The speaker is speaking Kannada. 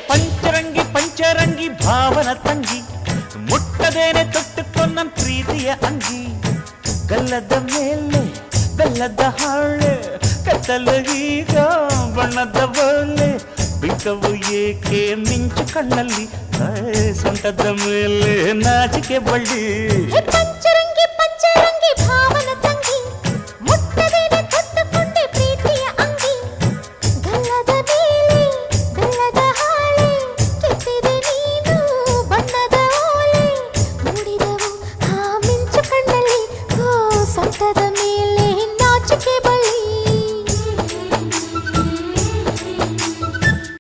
ಪಂಚರಂಗಿ ಪಂಚರಂಗಿ ಭಾವನ ತಂಗಿ ಮುಟ್ಟದೇನೆ ತೊಟ್ಟುಕೊಂಡ ಪ್ರೀತಿಯ ಅಂಗಿ ಗಲ್ಲದ ಮೇಲೆ ಬೆಲ್ಲದ ಹಾಳೆ ಕತ್ತಲು ಈಗ ಬಣ್ಣದ ಬಳ್ಳೆ ಬಿಂಕವು ಏಕೆ ಮಿಂಚು ಕಣ್ಣಲ್ಲಿ ಸೊಂಟದ ಮೇಲೆ ನಾಚಿಕೆ ಬಳ್ಳಿ ಪಂಚರಂಗಿ ಪಂಚರಂಗಿ ಭಾವನ